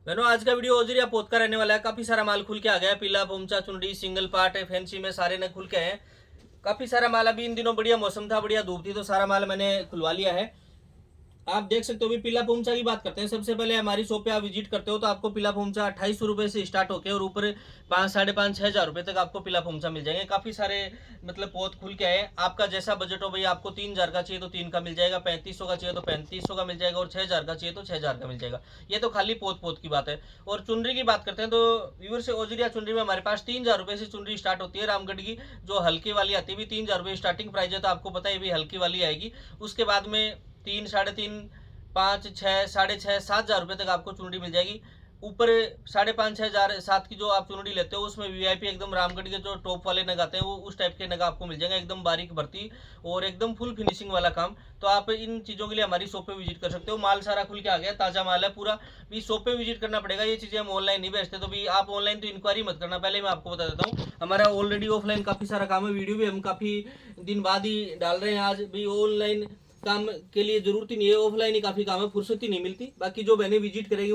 बहनों आज का वीडियो ओजरिया पोत का रहने वाला है। काफी सारा माल खुल के आ गया है। पीला पोमचा चुनरी सिंगल पार्ट है, फैंसी में सारे ने खुल के हैं। काफी सारा माल अभी इन दिनों बढ़िया मौसम था, बढ़िया धूप थी, तो सारा माल मैंने खुलवा लिया है। आप देख सकते हो। अभी पीला पोमचा की बात करते हैं। सबसे पहले हमारी शॉप पे आप विजिट करते हो तो आपको पीला पोमचा 2800 रुपए से स्टार्ट होकर और ऊपर 5, 5,500, 6,000 रुपए तक आपको पीला पोमचा मिल जाएंगे। काफी सारे मतलब पोत खुल के आए। आपका जैसा बजट हो भाई, आपको 3,000 का चाहिए तो 3 का मिल जाएगा, 3500 का चाहिए तो 3500 का मिल जाएगा और 6,000 का चाहिए तो 6,000 का मिल जाएगा। ये तो खाली पोत पोत की बात है। और चुनरी की बात करते हैं तो व्यूअर से ओजरिया चुनरी में हमारे पास 3,000 रुपए से चुनरी स्टार्ट होती है। रामगढ़ की जो हल्की वाली आती है भी 3,000 रुपए स्टार्टिंग प्राइस है, तो आपको पता है भी हल्की वाली आएगी। उसके बाद में 3, 3.5, 5, 6, 6.5, 7,000 रुपए तक आपको चुनरी मिल जाएगी। ऊपर 5,500, 6,000, 7 की जो आप चुनरी लेते हो उसमें वीआईपी एकदम रामगढ़ के जो टॉप वाले नग आते हैं वो उस टाइप के नग आपको मिल जाएंगे, एकदम बारीक भर्ती और एकदम फुल फिनिशिंग वाला काम। तो आप इन चीज़ों के लिए हमारी शॉप पे विजिट कर सकते हो। माल सारा खुल के आ गया, ताज़ा माल है पूरा। भी शॉप पे विजिट करना पड़ेगा, ये चीज़ें हम ऑनलाइन नहीं बेचते। तो भी आप ऑनलाइन तो इंक्वायरी मत करना, पहले मैं आपको बता देता हूँ। हमारा ऑलरेडी ऑफलाइन काफ़ी सारा काम है। वीडियो भी हम काफ़ी दिन बाद ही डाल रहे हैं। आज भी ऑनलाइन काम के लिए जरूरत ही नहीं है, ऑफलाइन ही काफी काम है, फुर्सत ही नहीं मिलती। बाकी जो बहनें विजिट करेंगी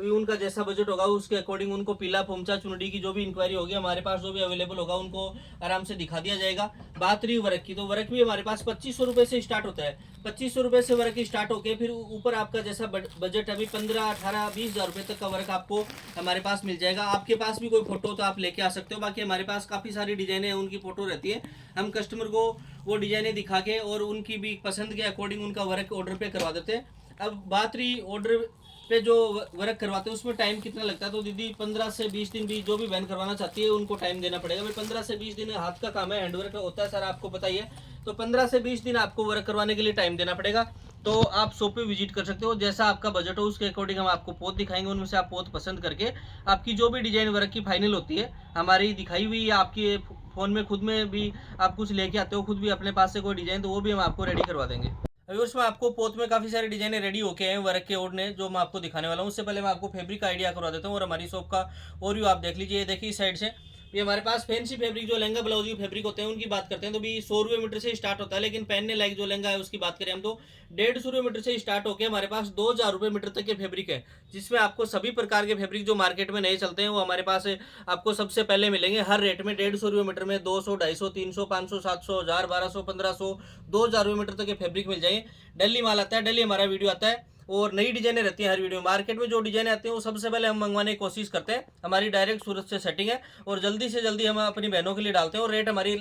उनका जैसा बजट होगा उसके अकॉर्डिंग उनको पीला पोमचा चुनरी की जो भी इंक्वायरी होगी हमारे पास जो भी अवेलेबल होगा उनको आराम से दिखा दिया जाएगा। बात रही वर्क की, तो वर्क भी हमारे पास 2,500 रुपए से स्टार्ट होता है। 2,500 रुपए से वर्क स्टार्ट होकर फिर ऊपर आपका जैसा बजट अभी 15, 18, 20,000 रुपए तक का वर्क आपको हमारे पास मिल जाएगा। आपके पास भी कोई फोटो तो आप लेके आ सकते हो। बाकी हमारे पास काफी सारी डिजाइने हैं, उनकी फोटो रहती है। हम कस्टमर को वो डिजाइनें दिखा के और उनकी भी पसंद के अकॉर्डिंग उनका वर्क ऑर्डर पे करवा देते हैं। अब बात रही ऑर्डर पे जो वर्क करवाते हैं उसमें टाइम कितना लगता है, तो दीदी 15 से 20 दिन भी जो भी बहन करवाना चाहती है उनको टाइम देना पड़ेगा भाई। 15 से 20 दिन हाथ का काम है, हैंडवर्क होता है सारा, आपको पता ही है। तो 15 से 20 दिन आपको वर्क करवाने के लिए टाइम देना पड़ेगा। तो आप शॉप पे विजिट कर सकते हो, जैसा आपका बजट हो उसके अकॉर्डिंग हम आपको पोत दिखाएंगे। उनमें से आप पोत पसंद करके आपकी जो भी डिजाइन वर्क की फाइनल होती है हमारी दिखाई हुई या आपकी फोन में खुद में भी आप कुछ लेके आते हो खुद भी अपने पास से कोई डिजाइन, तो वो भी हम आपको रेडी करवा देंगे। अभी उसमें आपको पोत में काफी सारी डिजाइने रेडी होके हैं वर्क के ओढ़ने, जो मैं आपको दिखाने वाला हूँ। उससे पहले मैं आपको फैब्रिक का आइडिया करवा देता हूँ और हमारी शॉप का ओवरव्यू आप देख लीजिए। ये देखिए इस साइड से ये हमारे पास फैंसी फैब्रिक जो लहंगा ब्लाउज के फैब्रिक होते हैं उनकी बात करते हैं तो भी 100 रुपये मीटर से स्टार्ट होता है। लेकिन पहनने लायक जो लहंगा है उसकी बात करें हम तो 150 रुपये मीटर से स्टार्ट होकर हमारे पास 2,000 रुपये मीटर तक के फैब्रिक है, जिसमें आपको सभी प्रकार के फैब्रिक जो मार्केट में नहीं चलते हैं वो हमारे पास आपको सबसे पहले मिलेंगे हर रेट में। 150 रुपये मीटर में 200, 250, 300, 500, 700, 1,000, 1,200, 1,500, 2,000 रुपये मीटर तक के फैब्रिक मिल जाएंगे। दिल्ली माल आता है, दिल्ली हमारा वीडियो आता है और नई डिजाइने रहती हैं हर वीडियो में। मार्केट में जो डिजाइने आती हैं वो सबसे पहले हम मंगवाने की कोशिश करते हैं। हमारी डायरेक्ट सूरत से सेटिंग है और जल्दी से जल्दी हम अपनी बहनों के लिए डालते हैं। और रेट हमारी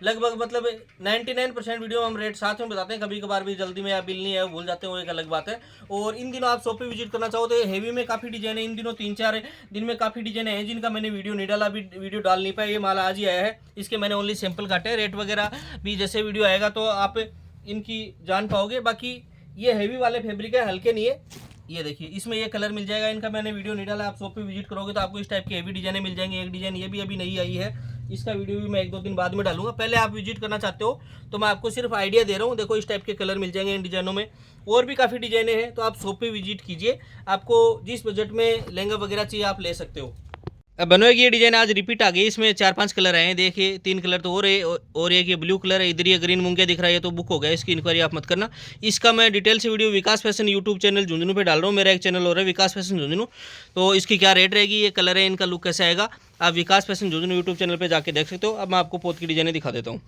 लगभग मतलब 99% वीडियो हम रेट साथ में बताते हैं। कभी कभार भी जल्दी में या बिल नहीं है भूल जाते हैं, वो एक अलग बात है। और इन दिनों आप शॉप पे विजिट करना चाहो तो हेवी में काफ़ी डिजाइन है। इन दिनों 3-4 दिन में काफ़ी डिजाइन है जिनका मैंने वीडियो नहीं डाला, अभी वीडियो डाल नहीं पाया। ये माल आज ही आया है, इसके मैंने ओनली सैंपल काटे। रेट वगैरह भी जैसे वीडियो आएगा तो आप इनकी जान पाओगे। बाकी ये हेवी वाले फैब्रिक है, हल्के नहीं है। ये देखिए इसमें ये कलर मिल जाएगा, इनका मैंने वीडियो नहीं डाला। आप शॉप पे विजिट करोगे तो आपको इस टाइप की हेवी डिजाइने मिल जाएंगी। एक डिजाइन ये भी अभी नहीं आई है, इसका वीडियो भी मैं 1-2 दिन बाद में डालूंगा। पहले आप विजिट करना चाहते हो तो मैं आपको सिर्फ आइडिया दे रहा हूँ। देखो इस टाइप के कलर मिल जाएंगे इन डिजाइनों में, और भी काफ़ी डिजाइने हैं। तो आप शॉप पे विजिट कीजिए, आपको जिस बजट में लहंगा वगैरह चाहिए आप ले सकते हो। अब बनोएगी ये डिजाइन आज रिपीट आ गई, इसमें 4-5 कलर आए हैं। देखिए 3 कलर तो और है और एक ये ब्लू कलर है, इधर ये ग्रीन मूंगे दिख रहा है, ये तो बुक हो गया, इसकी इंक्वायरी आप मत करना। इसका मैं डिटेल से वीडियो विकास फैशन यूट्यूब चैनल झुंझुनू पे डाल रहा हूँ। मेरा एक चैनल हो रहा है विकास फैशन झुंझुनू, तो इसकी क्या रेट रहेगी, ये कलर है, इनका लुक कैसे आएगा, आप विकास फैशन झुंझुनू यूट्यूब चैनल पर जाके देख सकते हो। अब मैं आपको पोत की डिजाइने दिखा देता हूँ।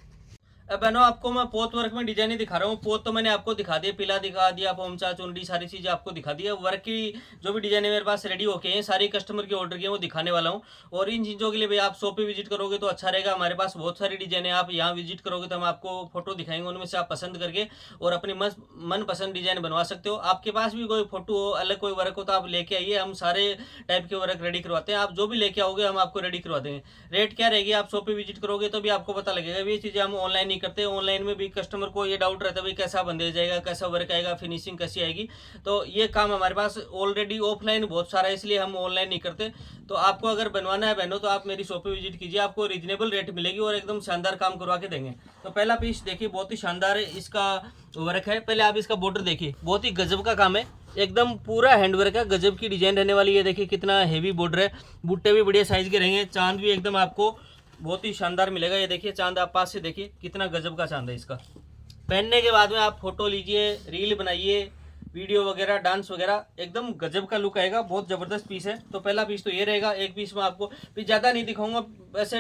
अब बहनों आपको मैं पोत वर्क में डिजाइन दिखा रहा हूँ। पोत तो मैंने आपको दिखा दिया, पीला दिखा दिया, पोमचा चुनरी सारी चीजें आपको दिखा दी है। वर्क की जो भी डिजाइन मेरे पास रेडी होके हैं सारी कस्टमर के ऑर्डर की वो दिखाने वाला हूँ। और इन चीजों के लिए भाई आप शॉप पे विजिट करोगे तो अच्छा रहेगा। हमारे पास बहुत सारी डिजाइन है, आप यहाँ विजिट करोगे तो हम आपको फोटो दिखाएंगे, उनमें से आप पसंद करके और अपनी मन पसंद डिजाइन बनवा सकते हो। आपके पास भी कोई फोटो हो, अलग कोई वर्क हो तो आप लेके आइए, हम सारे टाइप के वर्क रेडी करवाते हैं। आप जो भी लेके आओगे हम आपको रेडी करवा देंगे। रेट क्या रहेगी आप शॉप पे विजिट करोगे तो भी आपको पता लगेगा। ये चीजें हम ऑनलाइन नहीं करते, ऑनलाइन में भी कस्टमर को ये डाउट रहता है भाई कैसा बंदेज जाएगा, कैसा वर्क आएगा, फिनिशिंग कैसी आएगी। तो ये काम हमारे पास ऑलरेडी ऑफलाइन बहुत सारा है, इसलिए हम ऑनलाइन नहीं करते। तो आपको अगर बनवाना है बहनों तो आप मेरी शॉप पे विजिट कीजिए, आपको रीजनेबल रेट मिलेगी और एकदम शानदार काम करवा के देंगे। तो पहला पीस देखिए बहुत ही शानदार है, इसका वर्क है। पहले आप इसका बॉर्डर देखिए, बहुत ही गजब का काम है, एकदम पूरा हैंडवर्क है, गजब की डिजाइन रहने वाली है। देखिए कितना हेवी बॉर्डर है, बूटे भी बढ़िया साइज के रहेंगे, चांद भी एकदम आपको बहुत ही शानदार मिलेगा। ये देखिए चांद आप पास से देखिए कितना गजब का चांद है इसका। पहनने के बाद में आप फोटो लीजिए, रील बनाइए, वीडियो वगैरह, डांस वगैरह एकदम गजब का लुक आएगा। बहुत ज़बरदस्त पीस है। तो पहला पीस तो ये रहेगा। एक पीस में आपको भी ज़्यादा नहीं दिखाऊंगा, वैसे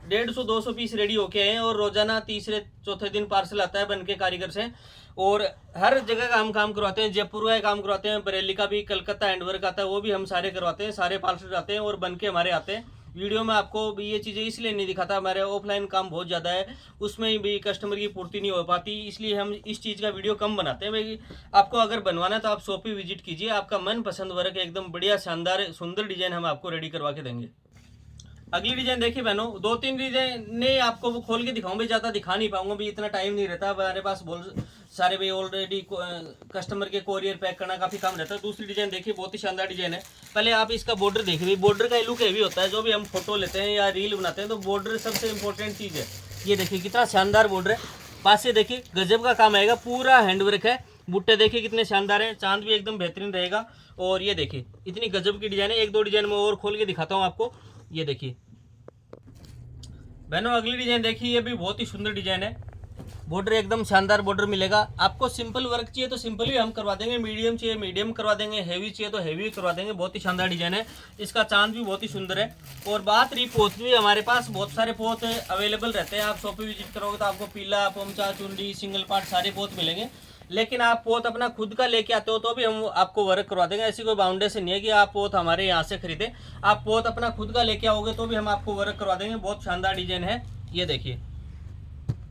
150-200 पीस रेडी होके आए हैं और रोजाना तीसरे चौथे दिन पार्सल आता है बन के कारीगर से। और हर जगह का हम काम करवाते हैं, जयपुर का काम करवाते हैं, बरेली का भी, कलकत्ता हैंडवर्क आता है वो भी हम सारे करवाते हैं। सारे पार्सल जाते हैं और बन के हमारे आते हैं। वीडियो में आपको भी ये चीज़ें इसलिए नहीं दिखाता, हमारे ऑफलाइन काम बहुत ज़्यादा है, उसमें भी कस्टमर की पूर्ति नहीं हो पाती, इसलिए हम इस चीज़ का वीडियो कम बनाते हैं। भाई आपको अगर बनवाना है तो आप शॉप पे विजिट कीजिए, आपका मनपसंद वर्क एकदम बढ़िया शानदार सुंदर डिजाइन हम आपको रेडी करवा के देंगे। अगली डिजाइन देखिए बहनों, 2-3 डिजाइन ने आपको वो खोल के दिखाऊं, भाई ज़्यादा दिखा नहीं पाऊंगा, भाई इतना टाइम नहीं रहता हमारे पास, बोल सारे भाई ऑलरेडी कस्टमर के कोरियर पैक करना काफ़ी काम रहता है। दूसरी डिजाइन देखिए, बहुत ही शानदार डिजाइन है। पहले आप इसका बॉर्डर देखिए, भाई बॉर्डर का लुक हैवी होता है। जो भी हम फोटो लेते हैं या रील बनाते हैं तो बॉर्डर सबसे इंपॉर्टेंट चीज़ है। ये देखिए कितना शानदार बॉर्डर है। पास से देखिए गजब का काम आएगा, पूरा हैंडवर्क है। बुट्टे देखिए कितने शानदार हैं, चांद भी एकदम बेहतरीन रहेगा। और ये देखिए इतनी गजब की डिजाइन है। 1-2 डिजाइन में और खोल के दिखाता हूँ आपको। ये देखिए बहनों, अगली डिजाइन देखिए, ये भी बहुत ही सुंदर डिजाइन है। बॉर्डर एकदम शानदार बॉर्डर मिलेगा। आपको सिंपल वर्क चाहिए तो सिंपल भी हम करवा देंगे, मीडियम चाहिए मीडियम करवा देंगे, हैवी चाहिए तो हैवी करवा देंगे। बहुत ही शानदार डिजाइन है। इसका चांद भी बहुत ही सुंदर है। और बात रही पोत भी, हमारे पास बहुत सारे पोत अवेलेबल रहते हैं। आप शॉप पे विजिट करोगे तो आपको पीला, पोमचा, चुंडी, सिंगल पार्ट सारे पोत मिलेंगे। लेकिन आप पोत अपना खुद का लेके आते हो तो भी हम आपको वर्क करवा देंगे। ऐसी कोई बाउंडेशन नहीं है कि आप पोत हमारे यहाँ से खरीदें। आप पोत अपना खुद का लेके आओगे तो भी हम आपको वर्क करवा देंगे। बहुत शानदार डिजाइन है। ये देखिए,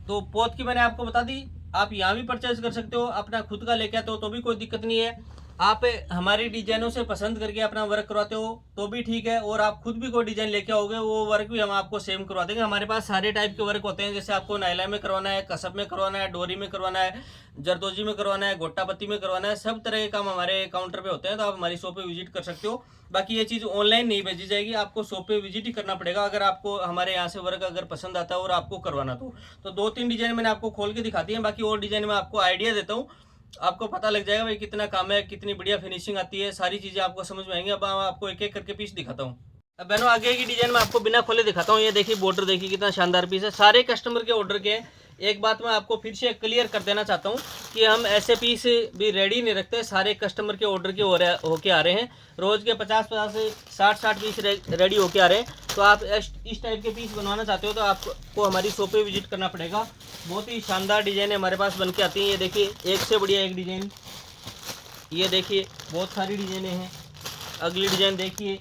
तो पोत की मैंने आपको बता दी, आप यहाँ भी परचेज कर सकते हो, अपना खुद का लेके आते हो तो भी कोई दिक्कत नहीं है। आप हमारी डिजाइनों से पसंद करके अपना वर्क करवाते हो तो भी ठीक है। और आप खुद भी कोई डिजाइन लेके आओगे वो वर्क भी हम आपको सेम करवा देंगे। हमारे पास सारे टाइप के वर्क होते हैं, जैसे आपको नायला में करवाना है, कसब में करवाना है, डोरी में करवाना है, जरदोजी में करवाना है, गोट्टा पत्ती में करवाना है, सब तरह के काम हमारे काउंटर पे होते हैं। तो आप हमारी शॉप पे विजिट कर सकते हो। बाकी ये चीज़ ऑनलाइन नहीं भेजी जाएगी, आपको शॉप पे विजिट ही करना पड़ेगा अगर आपको हमारे यहाँ से वर्क अगर पसंद आता है और आपको करवाना तो 2-3 डिजाइन मैंने आपको खोल के दिखाती है। बाकी और डिजाइन में आपको आइडिया देता हूँ, आपको पता लग जाएगा भाई कितना काम है, कितनी बढ़िया फिनिशिंग आती है, सारी चीज़ें आपको समझ में आएंगी। अब मैं आपको एक एक करके पीस दिखाता हूँ। अब बहनों आगे की डिजाइन में आपको बिना खोले दिखाता हूँ। ये देखिए बॉर्डर देखिए कितना शानदार पीस है। सारे कस्टमर के ऑर्डर के हैं। एक बात मैं आपको फिर से क्लियर कर देना चाहता हूँ कि हम ऐसे पीस भी रेडी नहीं रखते, सारे कस्टमर के ऑर्डर के होके आ रहे हैं। रोज़ के 50-50 से 60-60 पीस रेडी होके आ रहे हैं। तो आप इस टाइप के पीस बनवाना चाहते हो तो आपको हमारी शॉप पे विजिट करना पड़ेगा। बहुत ही शानदार डिजाइन हमारे पास बन के आती हैं। ये देखिए एक से बढ़िया एक डिजाइन। ये देखिए बहुत सारी डिजाइनें हैं। अगली डिजाइन देखिए,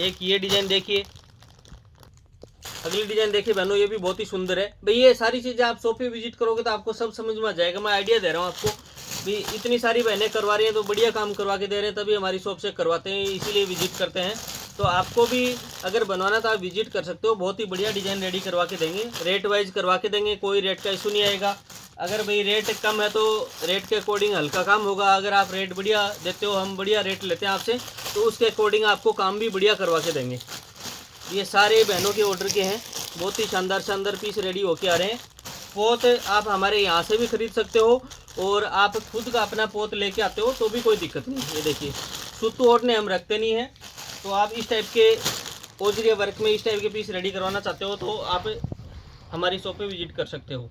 एक ये डिजाइन देखिए, अगली डिजाइन देखिए बहनों, ये भी बहुत ही सुंदर है। भाई ये सारी चीज़ें आप शॉप पे विजिट करोगे तो आपको सब समझ में आ जाएगा। मैं आइडिया दे रहा हूँ आपको, भी इतनी सारी बहनें करवा रही हैं तो बढ़िया काम करवा के दे रहे हैं, तभी हमारी शॉप से करवाते हैं, इसीलिए विजिट करते हैं। तो आपको भी अगर बनवाना तो आप विजिट कर सकते हो। बहुत ही बढ़िया डिजाइन रेडी करवा के देंगे, रेट वाइज करवा के देंगे, कोई रेट का इशू नहीं आएगा। अगर भाई रेट कम है तो रेट के अकॉर्डिंग हल्का काम होगा। अगर आप रेट बढ़िया देते हो, हम बढ़िया रेट लेते हैं आपसे, तो उसके अकॉर्डिंग आपको काम भी बढ़िया करवा के देंगे। ये सारे बहनों के ऑर्डर के हैं। बहुत ही शानदार शानदार पीस रेडी होके आ रहे हैं। पोत आप हमारे यहाँ से भी खरीद सकते हो और आप खुद का अपना पोत लेके आते हो तो भी कोई दिक्कत नहीं। ये देखिए सुतू ओढ़ने हम रखते नहीं हैं। तो आप इस टाइप के ओजरिया वर्क में इस टाइप के पीस रेडी करवाना चाहते हो तो आप हमारी शॉप पे विजिट कर सकते हो।